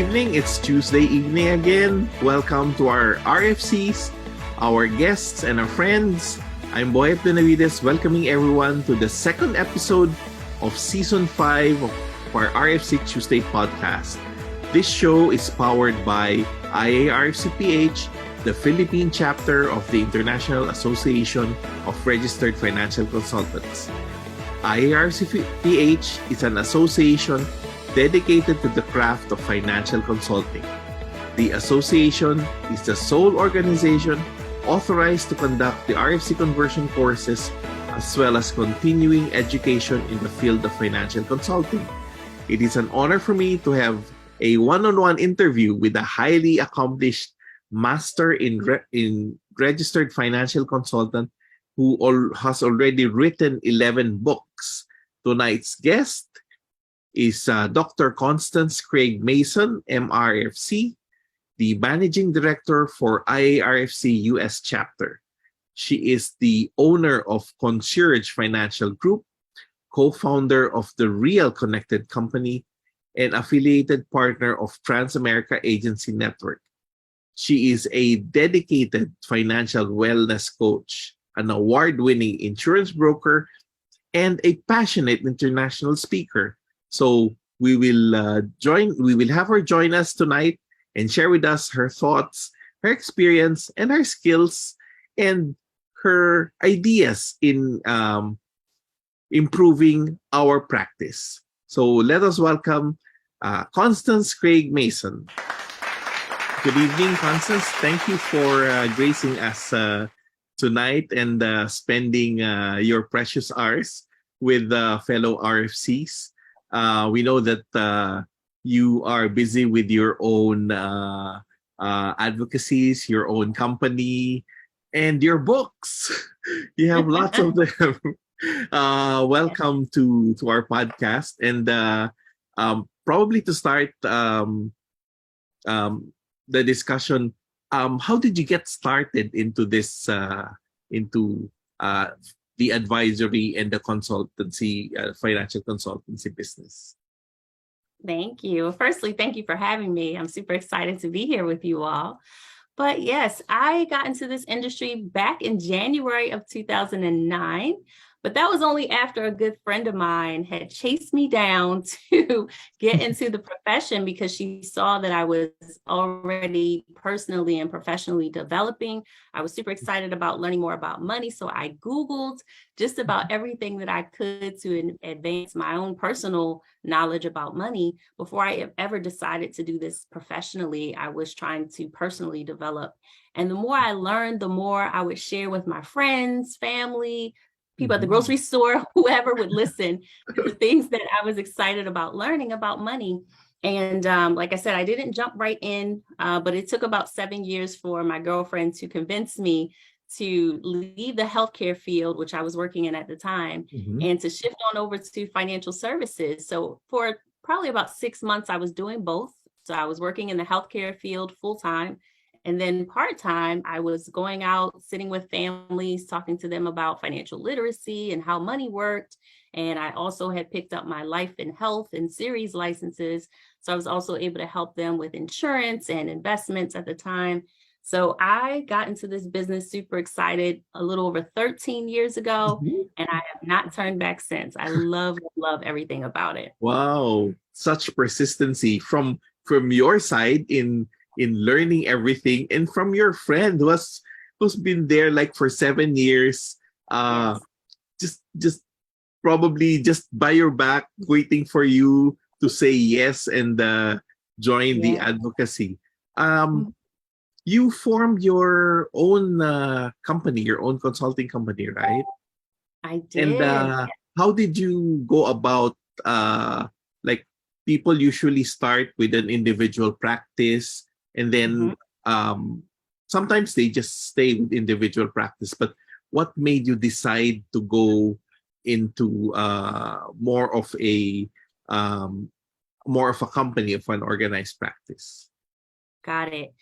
evening. It's Tuesday evening again. Welcome to our RFCs, our guests, and our friends. I'm Boy Benavides, welcoming everyone to the second episode of Season 5 of our RFC Tuesday podcast. This show is powered by IARFC-PH, the Philippine chapter of the International Association of Registered Financial Consultants. IARFC-PH is an association dedicated to the craft of financial consulting. The association is the sole organization authorized to conduct the RFC conversion courses as well as continuing education in the field of financial consulting. It is an honor for me to have a one-on-one interview with a highly accomplished master in registered financial consultant who has already written 11 books. Tonight's guest is Dr. Constance Craig Mason, MRFC, the Managing Director for IARFC US Chapter. She is the owner of Concierge Financial Group, co-founder of the Real Connected Company, and affiliated partner of Transamerica Agency Network. She is a dedicated financial wellness coach, an award-winning insurance broker, and a passionate international speaker. So we will have her join us tonight and share with us her thoughts, her experience, and her skills, and her ideas in improving our practice. So let us welcome Constance Craig Mason. Good evening, Constance. Thank you for gracing us tonight and spending your precious hours with fellow RFCs. We know that you are busy with your own advocacies, your own company, and your books. You have lots of them. Welcome to our podcast. And probably to start the discussion, how did you get started into this, into the advisory and the consultancy, financial consultancy business? Thank you. Firstly, thank you for having me. I'm super excited to be here with you all. But yes, I got into this industry back in January of 2009. But that was only after a good friend of mine had chased me down to get into the profession because she saw that I was already personally and professionally developing. I was super excited about learning more about money. So I Googled just about everything that I could to advance my own personal knowledge about money. Before I ever decided to do this professionally, I was trying to personally develop. And the more I learned, the more I would share with my friends, family, people at the grocery store, whoever would listen to the things that I was excited about learning about money. And like I said, I didn't jump right in, but it took about 7 years for my girlfriend to convince me to leave the healthcare field, which I was working in at the time, and to shift on over to financial services. So for probably about 6 months, I was doing both. So I was working in the healthcare field full time. And then part-time, I was going out, sitting with families, talking to them about financial literacy and how money worked. And I also had picked up my life and health and series licenses. So I was also able to help them with insurance and investments at the time. So I got into this business super excited a little over 13 years ago, and I have not turned back since. I love everything about it. Wow, such persistency from your side in learning everything, and from your friend who's been there like for 7 years, just probably just by your back, waiting for you to say yes and join the advocacy. You formed your own company, your own consulting company, right? I did. And how did you go about, like, people usually start with an individual practice, and then sometimes they just stay with individual practice. But what made you decide to go into more of a company, of an organized practice? Got it.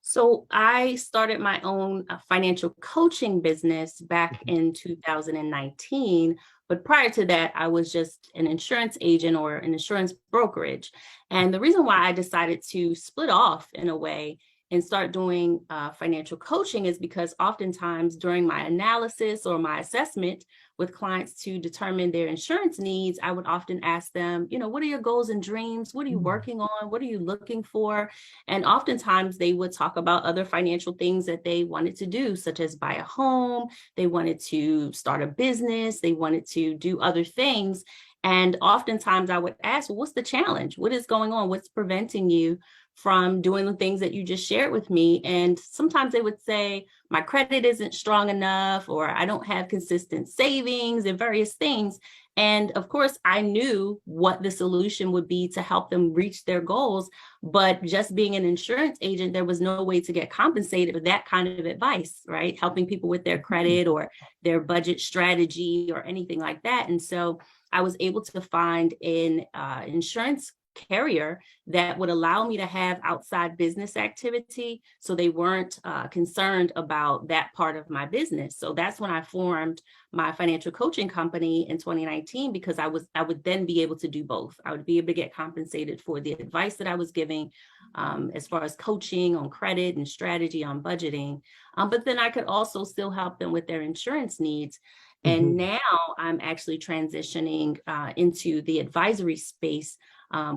So I started my own financial coaching business back in 2019. But prior to that, I was just an insurance agent or an insurance brokerage. And the reason why I decided to split off in a way and start doing financial coaching is because oftentimes during my analysis or my assessment with clients to determine their insurance needs, I would often ask them, what are your goals and dreams? What are you working on? What are you looking for? And oftentimes they would talk about other financial things that they wanted to do, such as buy a home, they wanted to start a business, they wanted to do other things. And oftentimes I would ask, well, what's the challenge? What is going on? What's preventing you from doing the things that you just shared with me? And sometimes they would say, my credit isn't strong enough, or I don't have consistent savings and various things. And of course, I knew what the solution would be to help them reach their goals. But just being an insurance agent, there was no way to get compensated for that kind of advice, right? Helping people with their credit or their budget strategy or anything like that. And so I was able to find an insurance carrier that would allow me to have outside business activity, so they weren't concerned about that part of my business. So that's when I formed my financial coaching company in 2019, because I would then be able to do both. I would be able to get compensated for the advice that I was giving as far as coaching on credit and strategy on budgeting, but then I could also still help them with their insurance needs. And now I'm actually transitioning into the advisory space,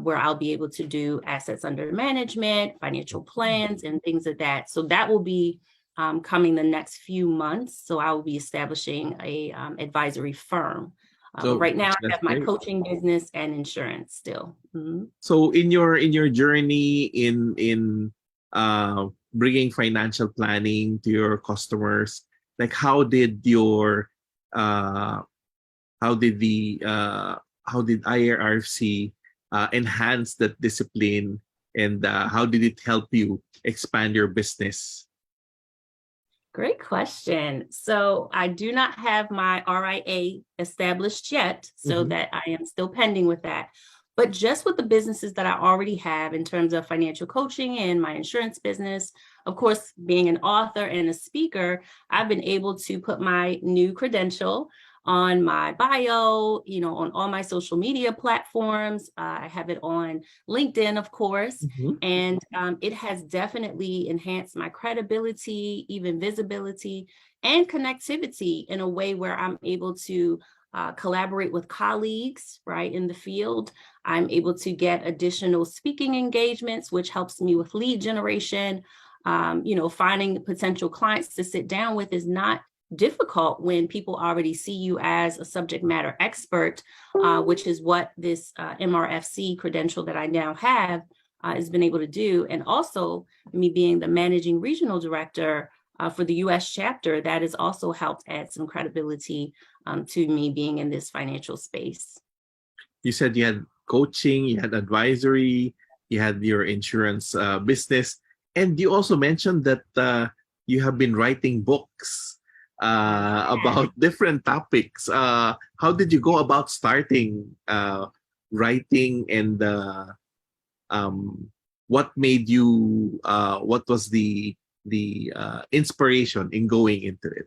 where I'll be able to do assets under management, financial plans, and things of that. So that will be coming the next few months. So I will be establishing a advisory firm. So right now, I that's have my great. coaching business and insurance still. So in your journey in bringing financial planning to your customers, like how did uh, IRRC enhance that discipline, and how did it help you expand your business? Great question. So I do not have my RIA established yet, so that I am still pending with that. But just with the businesses that I already have in terms of financial coaching and my insurance business, of course, being an author and a speaker, I've been able to put my new credential on my bio, on all my social media platforms. I have it on LinkedIn, of course, and it has definitely enhanced my credibility, even visibility, and connectivity in a way where I'm able to collaborate with colleagues, right, in the field. I'm able to get additional speaking engagements, which helps me with lead generation. Finding potential clients to sit down with is not difficult when people already see you as a subject matter expert, which is what this MRFC credential that I now have has been able to do. And also me being the managing regional director for the US chapter, that has also helped add some credibility to me being in this financial space. You said you had coaching, you had advisory, you had your insurance business, and you also mentioned that you have been writing books about different topics. How did you go about starting writing, and what made you? What was the inspiration in going into it?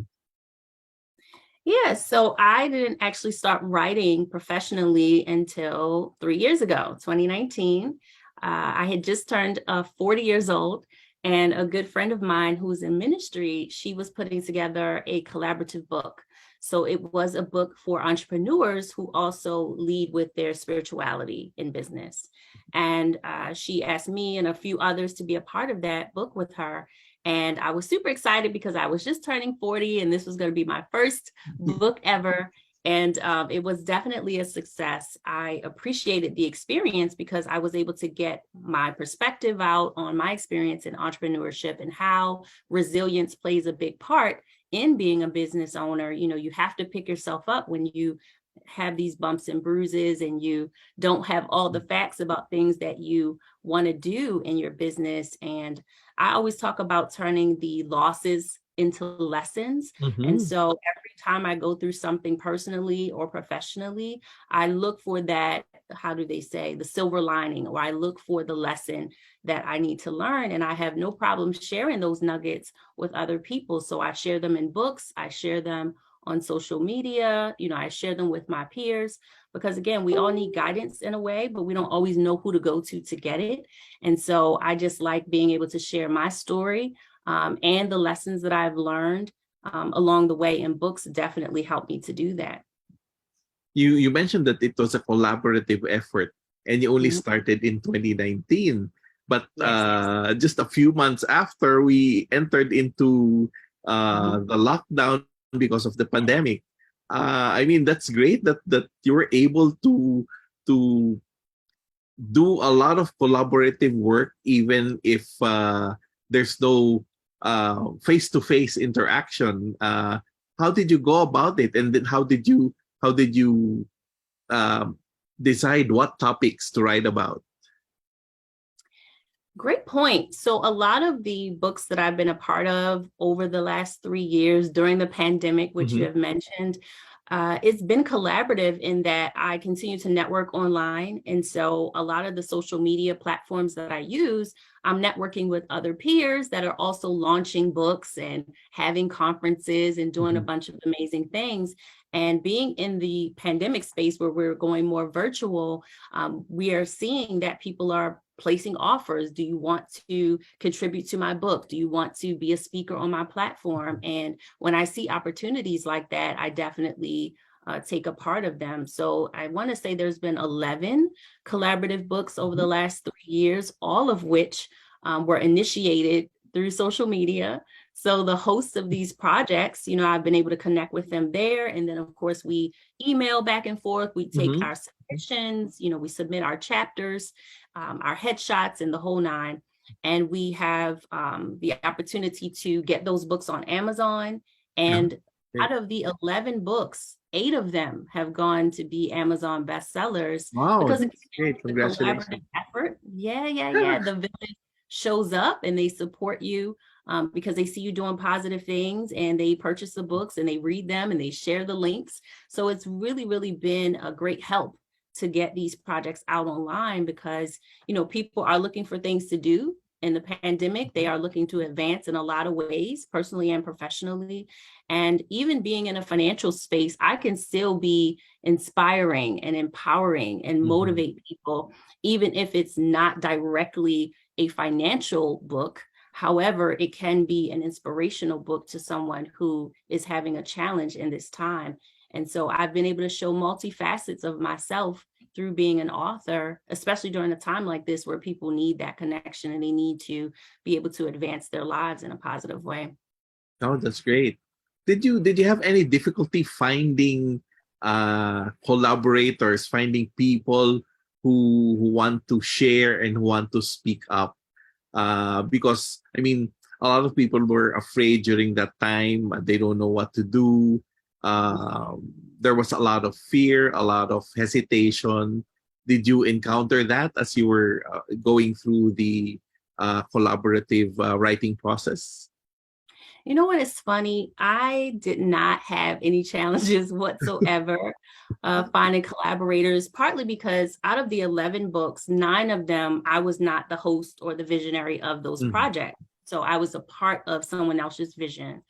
Yeah, so I didn't actually start writing professionally until 3 years ago, 2019. I had just turned 40 years old, and a good friend of mine who's in ministry, she was putting together a collaborative book. So it was a book for entrepreneurs who also lead with their spirituality in business. And she asked me and a few others to be a part of that book with her. And I was super excited because I was just turning 40 and this was going to be my first book ever. And it was definitely a success. I appreciated the experience because I was able to get my perspective out on my experience in entrepreneurship and how resilience plays a big part in being a business owner. You have to pick yourself up when you have these bumps and bruises and you don't have all the facts about things that you want to do in your business. And I always talk about turning the losses into lessons. And Mhm. so every time I go through something personally or professionally, I look for that, how do they say, the silver lining, or I look for the lesson that I need to learn. And I have no problem sharing those nuggets with other people. So I share them in books, I share them on social media, I share them with my peers, because again, we all need guidance in a way, but we don't always know who to go to get it. And so I just like being able to share my story, and the lessons that I've learned along the way, and books definitely help me to do that. You mentioned that it was a collaborative effort and you only Mhm. started in 2019. But Yes. just a few months after we entered into Mhm. the lockdown because of the pandemic, I mean that's great that you were able to do a lot of collaborative work even if there's no face-to-face interaction. How did you go about it, and then how did you um, decide what topics to write about? Great point. So a lot of the books that I've been a part of over the last 3 years during the pandemic, which you Hmm. have mentioned, it's been collaborative in that I continue to network online. And so a lot of the social media platforms that I use, I'm networking with other peers that are also launching books and having conferences and doing a Hmm. bunch of amazing things. And being in the pandemic space where we're going more virtual, we are seeing that people are placing offers. Do you want to contribute to my book? Do you want to be a speaker on my platform? And when I see opportunities like that, I definitely take a part of them. So I want to say there's been 11 collaborative books over the last 3 years, all of which were initiated through social media. So the hosts of these projects, I've been able to connect with them there. And then, of course, we email back and forth. We take Hmm. our submissions, we submit our chapters, our headshots, and the whole nine. And we have the opportunity to get those books on Amazon. Yeah. And Great. out of the 11 books, 8 of them have gone to be Amazon bestsellers, Wow, because again, that's great. it's a collaborative Congratulations. effort. Yeah, yeah, yeah. The village shows up and they support you, because they see you doing positive things, and they purchase the books and they read them and they share the links. So it's really, really been a great help to get these projects out online, because people are looking for things to do in the pandemic. They are looking to advance in a lot of ways, personally and professionally. And even being in a financial space, I can still be inspiring and empowering and Mhm. motivate people, even if it's not directly a financial book. However, it can be an inspirational book to someone who is having a challenge in this time. And so I've been able to show multifacets of myself through being an author, especially during a time like this where people need that connection and they need to be able to advance their lives in a positive way. Oh, that's great. Did you have any difficulty finding collaborators, finding people who want to share and who want to speak up? Because I mean, a lot of people were afraid during that time. They don't know what to do. There was a lot of fear, a lot of hesitation. Did you encounter that as you were going through the collaborative writing process? You know what is funny? I did not have any challenges whatsoever finding collaborators, partly because out of the 11 books, 9 of them, I was not the host or the visionary of those Mhm. projects. So I was a part of someone else's vision.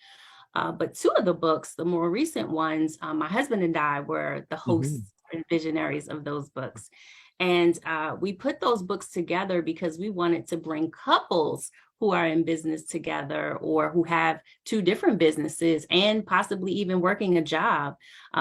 But 2 of the books, the more recent ones, my husband and I were the Mhm. hosts and visionaries of those books. And we put those books together because we wanted to bring couples who are in business together, or who have 2 different businesses and possibly even working a job.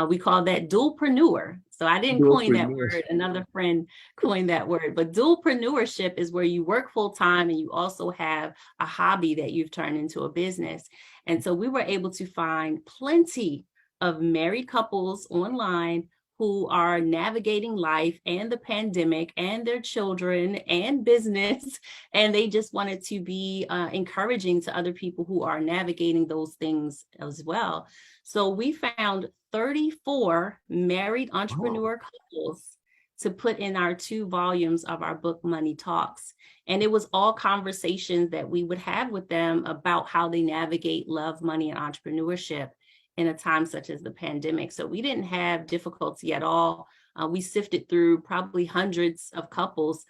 We call that dualpreneur. So I didn't coin that Dualpreneur. word. Another friend coined that word. But dualpreneurship is where you work full time and you also have a hobby that you've turned into a business. And so we were able to find plenty of married couples online who are navigating life and the pandemic and their children and business. And they just wanted to be encouraging to other people who are navigating those things as well. So we found 34 married Wow. entrepreneur couples to put in our 2 volumes of our book, Money Talks. And it was all conversations that we would have with them about how they navigate love, money, and entrepreneurship in a time such as the pandemic. So we didn't have difficulty at all. We sifted through probably hundreds of couples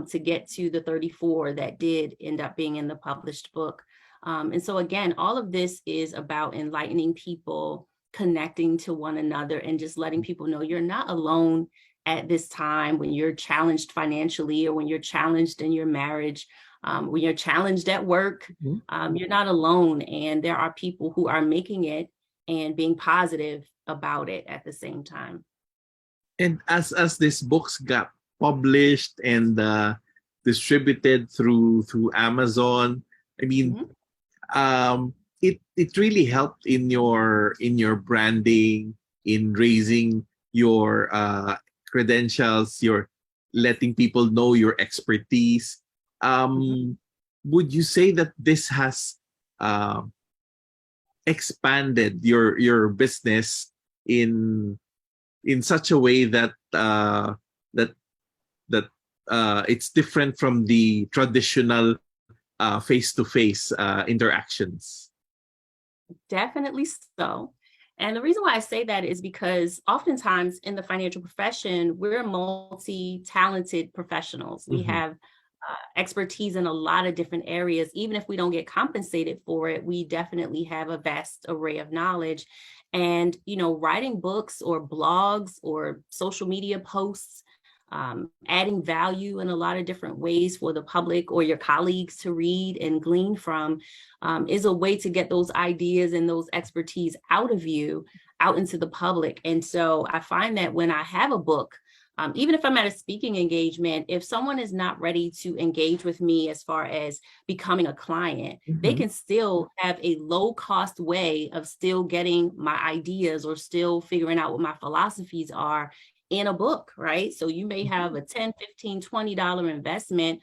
to get to the 34 that did end up being in the published book. And so again, all of this is about enlightening people, connecting to one another, and just letting people know you're not alone at this time when you're challenged financially, or when you're challenged in your marriage, when you're challenged at work. You're not alone, and there are people who are making it and being positive about it at the same time. And as these books got published and distributed through Amazon, I mean, it really helped in your branding, in raising your credentials, your letting people know your expertise. Would you say that this has expanded your business in such a way that it's different from the traditional face-to-face interactions? Definitely so. And the reason why I say that is because oftentimes in the financial profession, we're multi-talented professionals. We have expertise in a lot of different areas. Even if we don't get compensated for it, we definitely have a vast array of knowledge. And, you know, writing books or blogs or social media posts, adding value in a lot of different ways for the public or your colleagues to read and glean from, is a way to get those ideas and those expertise out of you, out into the public. And so I find that when I have a book, even if I'm at a speaking engagement, if someone is not ready to engage with me as far as becoming a client, they can still have a low cost way of still getting my ideas or still figuring out what my philosophies are in a book, right? So you may have a $10, $15, $20 investment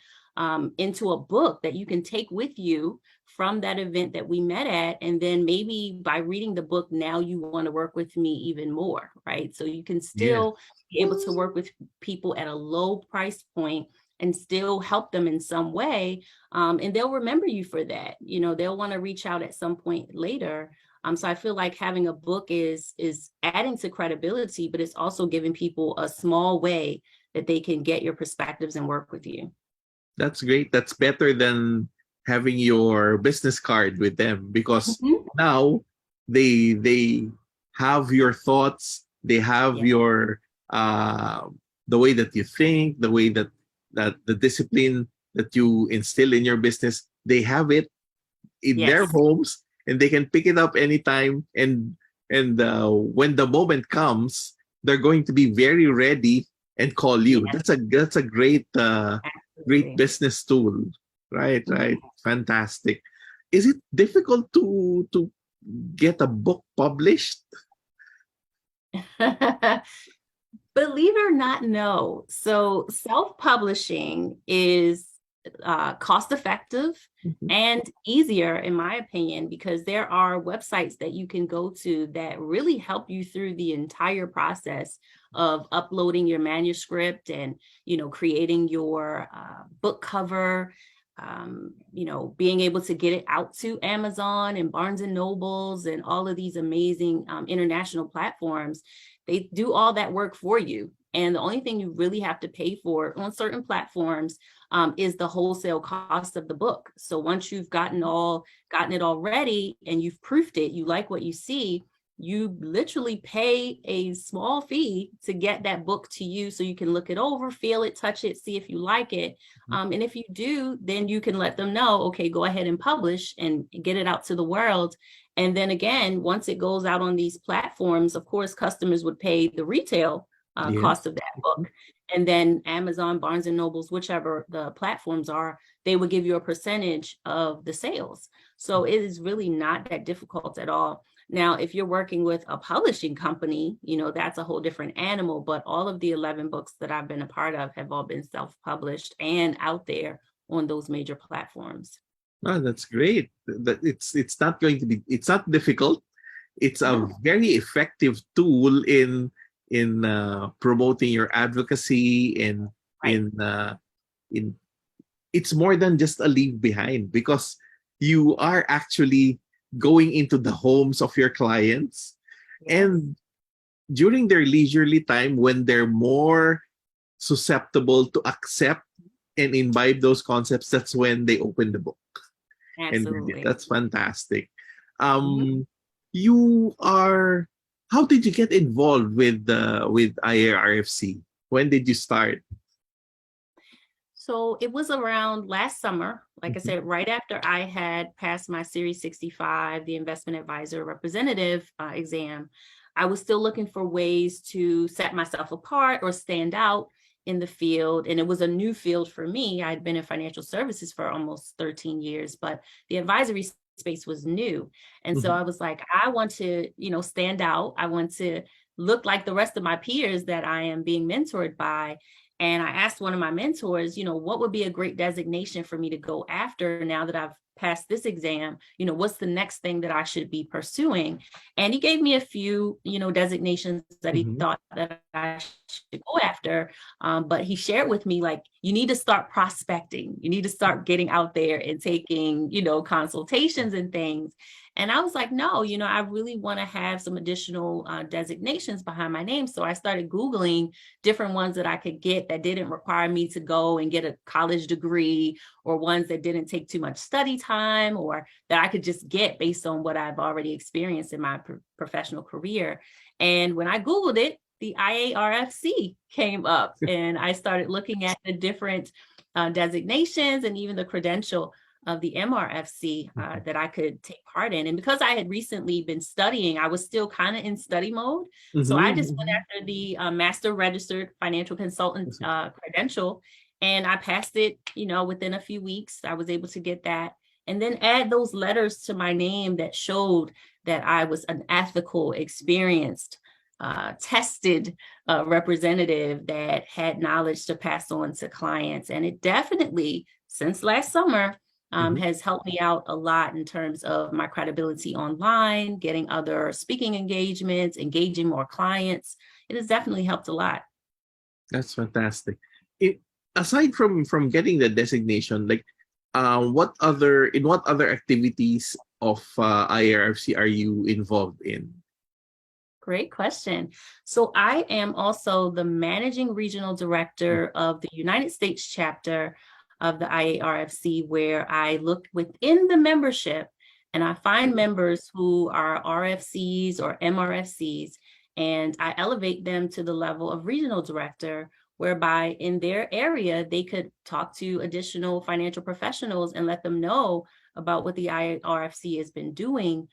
into a book that you can take with you from that event that we met at. And then maybe by reading the book, now you want to work with me even more, right? So you can still be able to work with people at a low price point and still help them in some way. And they'll remember you for that. You know, they'll want to reach out at some point later. So I feel like having a book is adding to credibility, but it's also giving people a small way that they can get your perspectives and work with you. That's great. That's better than having your business card with them, because now they have your thoughts, they have your the way that you think, the way that the discipline that you instill in your business, they have it in their homes, and they can pick it up anytime. And when the moment comes, they're going to be very ready and call you. That's a great great business tool. Right. Fantastic. Is it difficult to get a book published? Believe it or not, no. So self-publishing is cost-effective and easier, in my opinion, because there are websites that you can go to that really help you through the entire process of uploading your manuscript and, you know, creating your book cover, you know, being able to get it out to Amazon and Barnes and Nobles and all of these amazing international platforms. They do all that work for you. And the only thing you really have to pay for on certain platforms is the wholesale cost of the book. So once you've gotten it all ready and you've proofed it, you like what you see, you literally pay a small fee to get that book to you so you can look it over, feel it, touch it, see if you like it. And if you do, then you can let them know, okay, go ahead and publish and get it out to the world. And then again, once it goes out on these platforms, of course, customers would pay the retail cost of that book. And then Amazon, Barnes and Nobles, whichever the platforms are, they would give you a percentage of the sales. So it is really not that difficult at all. Now, if you're working with a publishing company, you know, that's a whole different animal. But all of the 11 books that I've been a part of have all been self-published and out there on those major platforms. Oh, that's great. That it's not going to be, it's not difficult. It's a very effective tool in promoting your advocacy, and Right. in it's more than just a leave behind, because you are actually going into the homes of your clients, Yes. and during their leisurely time when they're more susceptible to accept and imbibe those concepts, that's when they open the book and read it. Absolutely. That's fantastic. Mhm. um you are How did you get involved with IARFC? When did you start? So it was around last summer, like I Mhm, said, right after I had passed my Series 65, the investment advisor representative exam. I was still looking for ways to set myself apart or stand out in the field. And it was a new field for me. I'd been in financial services for almost 13 years, but the advisory space was new. And so mhm, I was like, I want to, stand out. I want to look like the rest of my peers that I am being mentored by. And I asked one of my mentors, what would be a great designation for me to go after now that I've passed this exam? What's the next thing that I should be pursuing? And he gave me a few, designations that he mhm, thought that I should go after. But he shared with me, like, you need to start prospecting. You need to start getting out there and taking, consultations and things. And I was like, no, I really want to have some additional designations behind my name. So I started Googling different ones that I could get that didn't require me to go and get a college degree, or ones that didn't take too much study time, or that I could just get based on what I've already experienced in my professional career. And when I Googled it, the IARFC came up, and I started looking at the different designations and even the credential of the MRFC mhm, that I could take part in. And because I had recently been studying, I was still kind of in study mode. So I just went mhm, after the Master Registered Financial Consultant mhm. credential, and I passed it, within a few weeks. I was able to get that. And then add those letters to my name that showed that I was an ethical, experienced, tested representative that had knowledge to pass on to clients. And it definitely, since last summer, Mhm. has helped me out a lot in terms of my credibility online, getting other speaking engagements, engaging more clients. It has definitely helped a lot. That's fantastic. It, aside from getting the designation, like, what other activities of IRFC are you involved in? Great question. So I am also the managing regional director of the United States chapter of the IARFC, where I look within the membership and I find members who are RFCs or MRFCs, and I elevate them to the level of regional director, whereby in their area, they could talk to additional financial professionals and let them know about what the IARFC has been doing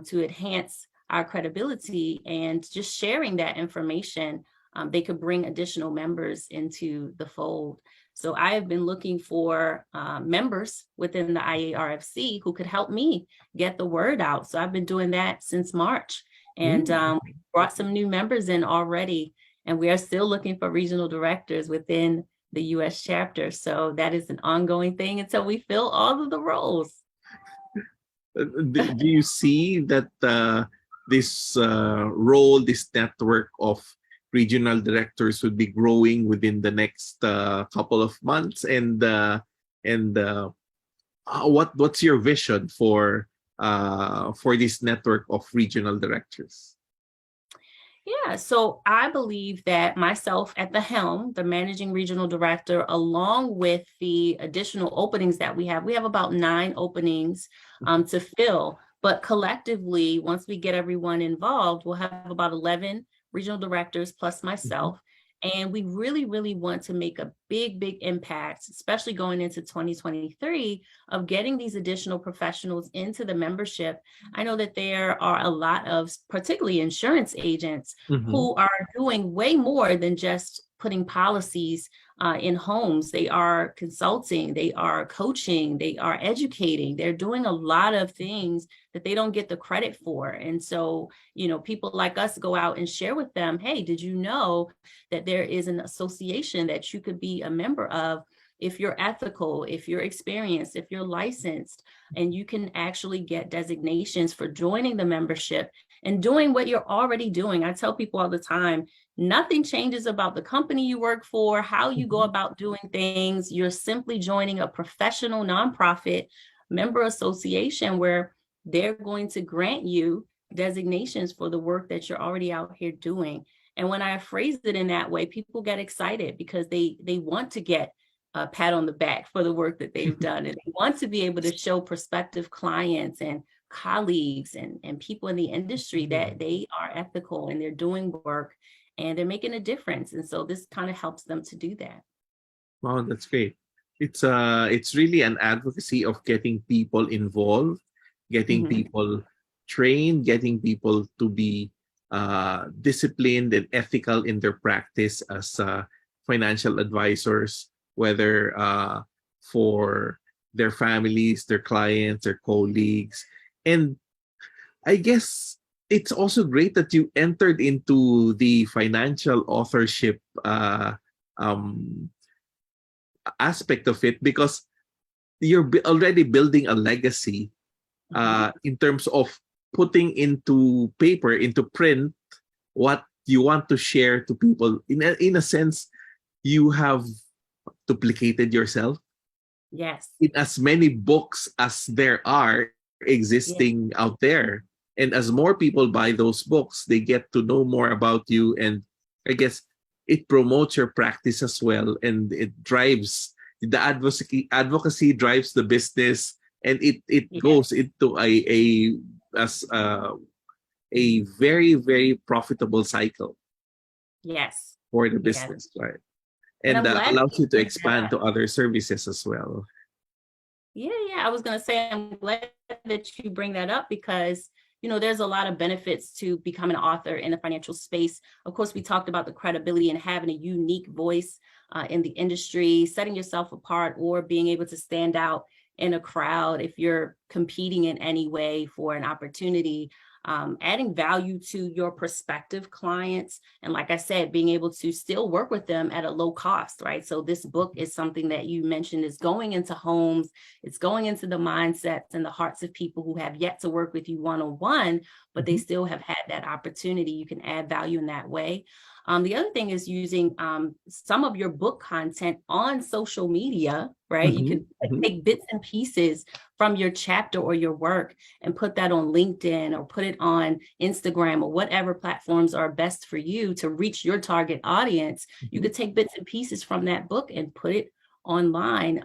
to enhance our credibility, and just sharing that information, they could bring additional members into the fold. So I have been looking for members within the IARFC who could help me get the word out. So I've been doing that since March, and Mm. we brought some new members in already, and we are still looking for regional directors within the US chapter. So that is an ongoing thing until we fill all of the roles. Do you see that this role, this network of regional directors would be growing within the next couple of months? And what's your vision for this network of regional directors? Yeah, so I believe that myself at the helm, the managing regional director, along with the additional openings that we have about 9 openings to fill. But collectively, once we get everyone involved, we'll have about 11 regional directors plus Mhm, myself. And we really, really want to make a big, big impact, especially going into 2023, of getting these additional professionals into the membership. I know that there are a lot of, particularly insurance agents, mhm, who are doing way more than just putting policies in homes. They are consulting, they are coaching, they are educating. They're doing a lot of things that they don't get the credit for. And so, people like us go out and share with them, hey, did you know that there is an association that you could be a member of if you're ethical, if you're experienced, if you're licensed, and you can actually get designations for joining the membership and doing what you're already doing. I tell people all the time, nothing changes about the company you work for, how you go about doing things. You're simply joining a professional nonprofit member association where they're going to grant you designations for the work that you're already out here doing. And when I phrase it in that way, people get excited because they want to get a pat on the back for the work that they've done. And they want to be able to show prospective clients and colleagues and people in the industry that they are ethical and they're doing work and they're making a difference. And so this kind of helps them to do that. Wow, that's great. It's really an advocacy of getting people involved, getting people trained, getting people to be disciplined and ethical in their practice as financial advisors, whether for their families, their clients, their colleagues. And I guess it's also great that you entered into the financial authorship aspect of it, because you're already building a legacy in terms of putting into paper, into print, what you want to share to people. In a sense, you have duplicated yourself. Yes. In as many books as there are existing out there. And as more people buy those books, they get to know more about you. And I guess it promotes your practice as well. And it drives the advocacy drives the business, and it goes into a very, very profitable cycle. Yes. For the business, right? And that allows you to expand to other services as well. Yeah, I was going to say, I'm glad that you bring that up because, there's a lot of benefits to becoming an author in the financial space. Of course, we talked about the credibility and having a unique voice in the industry, setting yourself apart or being able to stand out in a crowd if you're competing in any way for an opportunity. Adding value to your prospective clients. And like I said, being able to still work with them at a low cost, right? So this book is something that you mentioned is going into homes, it's going into the mindsets and the hearts of people who have yet to work with you one-on-one, but they still have had that opportunity. You can add value in that way. The other thing is using some of your book content on social media, right? You can take bits and pieces from your chapter or your work and put that on LinkedIn or put it on Instagram or whatever platforms are best for you to reach your target audience. You could take bits and pieces from that book and put it online,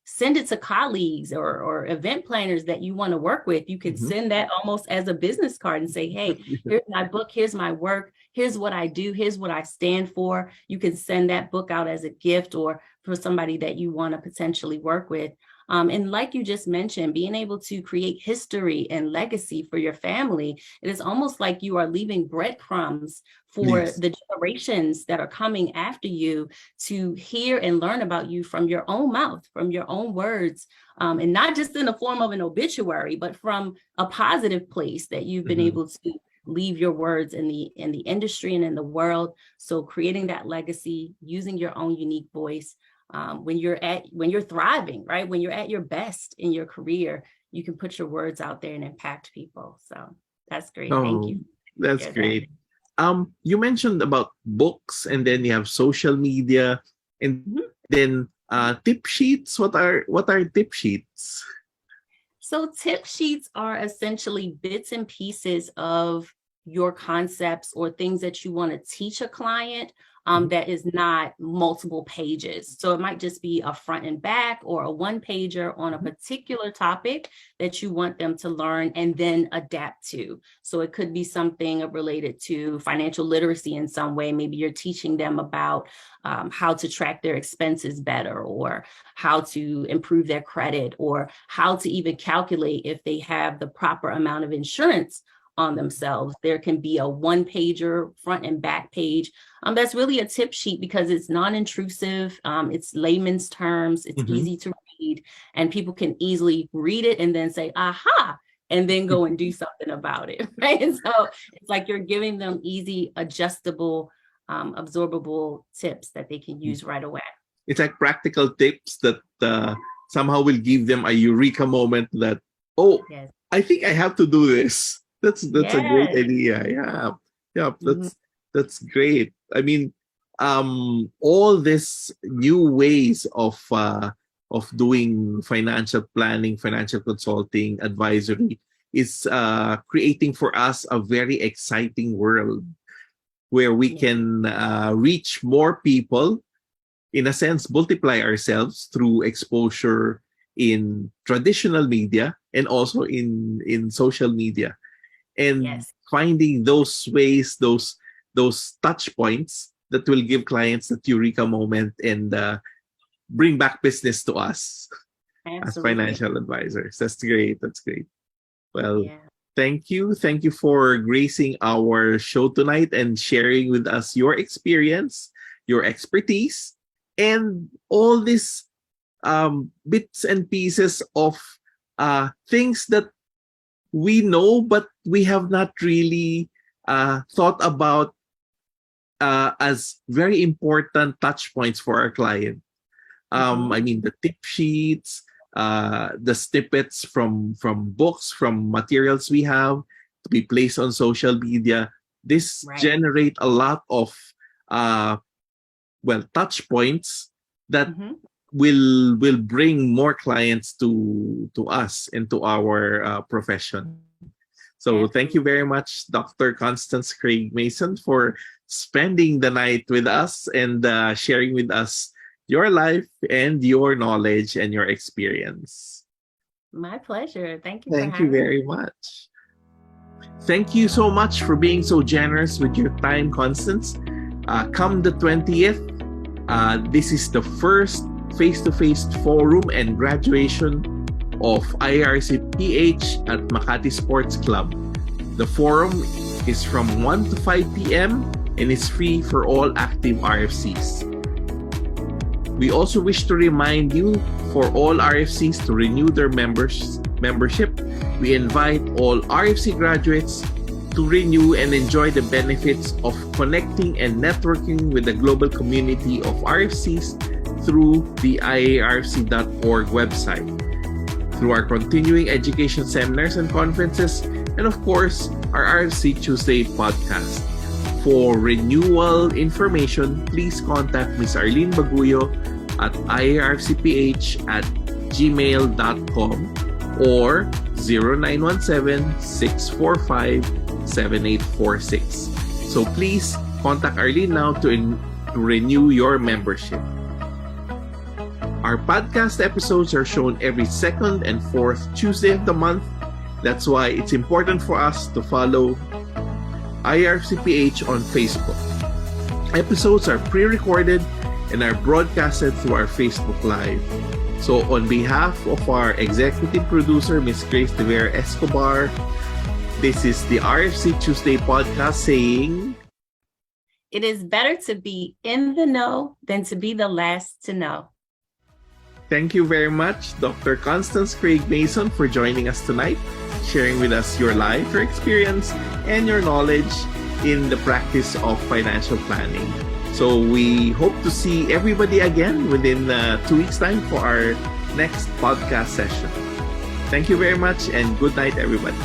send it to colleagues or event planners that you want to work with. You could send that almost as a business card and say, hey, here's my book, here's my work, here's what I do, here's what I stand for. You can send that book out as a gift or for somebody that you want to potentially work with. And like you just mentioned, being able to create history and legacy for your family, it is almost like you are leaving breadcrumbs for the generations that are coming after you to hear and learn about you from your own mouth, from your own words, and not just in the form of an obituary, but from a positive place that you've been able to leave your words in the industry and in the world. So creating that legacy, using your own unique voice. When you're thriving, right? When you're at your best in your career, you can put your words out there and impact people. So that's great. Thank you. That's great. You mentioned about books, and then you have social media, and then tip sheets. What are tip sheets? So tip sheets are essentially bits and pieces of your concepts or things that you want to teach a client that is not multiple pages. So it might just be a front and back or a one pager on a particular topic that you want them to learn and then adapt to. So it could be something related to financial literacy in some way. Maybe you're teaching them about how to track their expenses better, or how to improve their credit, or how to even calculate if they have the proper amount of insurance on themselves. There can be a one pager front and back page. That's really a tip sheet because it's non-intrusive. It's layman's terms. It's easy to read, and people can easily read it and then say, aha, and then go and do something about it. Right. And so it's like you're giving them easy, adjustable, absorbable tips that they can use right away. It's like practical tips that somehow will give them a eureka moment that, I think I have to do this. That's a great Yes. idea. Yeah. Yeah, Mhm. that's great. I mean, all this new ways of doing financial planning, financial consulting, advisory is creating for us a very exciting world where we Yeah. can reach more people, in a sense, multiply ourselves through exposure in traditional media and also in social media, and Yes. finding those ways, those touch points that will give clients that eureka moment and bring back business to us as Absolutely. financial advisors. That's great. That's great. Well, Yeah. thank you for gracing our show tonight and sharing with us your experience, your expertise, and all these bits and pieces of things that we know, but we have not really thought about as very important touch points for our client. Hmm. I mean, the tip sheets, the snippets from books, from materials we have to be placed on social media. This Right. generate a lot of uh, touch points that Hmm. will bring more clients to us and to our profession. So thank you very Absolutely. much, Dr. Constance Craig Mason, for spending the night with us and sharing with us your life and your knowledge and your experience. My pleasure. Thank you for Thank you having very me. much. Thank you so much for being so generous with your time, Constance. Come the 20th, this is the first face-to-face forum and graduation of IRCPH at Makati Sports Club. The forum is from 1 to 5 p.m. and is free for all active RFCs. We also wish to remind you for all RFCs to renew their membership. We invite all RFC graduates to renew and enjoy the benefits of connecting and networking with the global community of RFCs through the iarfc.org website, through our continuing education seminars and conferences, and of course, our RFC Tuesday podcast. For renewal information, please contact Ms. Arlene Baguyo at ircph@gmail.com or 0917-645-7846. So please contact Arlene now to renew your membership. Our podcast episodes are shown every second and fourth Tuesday of the month. That's why it's important for us to follow IRCPH on Facebook. Episodes are pre-recorded and are broadcasted through our Facebook Live. So on behalf of our executive producer, Ms. Grace de Vera Escobar, this is the RFC Tuesday podcast saying, It is better to be in the know than to be the last to know. thank you very much, Dr. Constance Craig Mason, for joining us tonight, sharing with us your life, your experience, and your knowledge in the practice of financial planning. So we hope to see everybody again within 2 weeks' time for our next podcast session. Thank you very much and good night, everybody.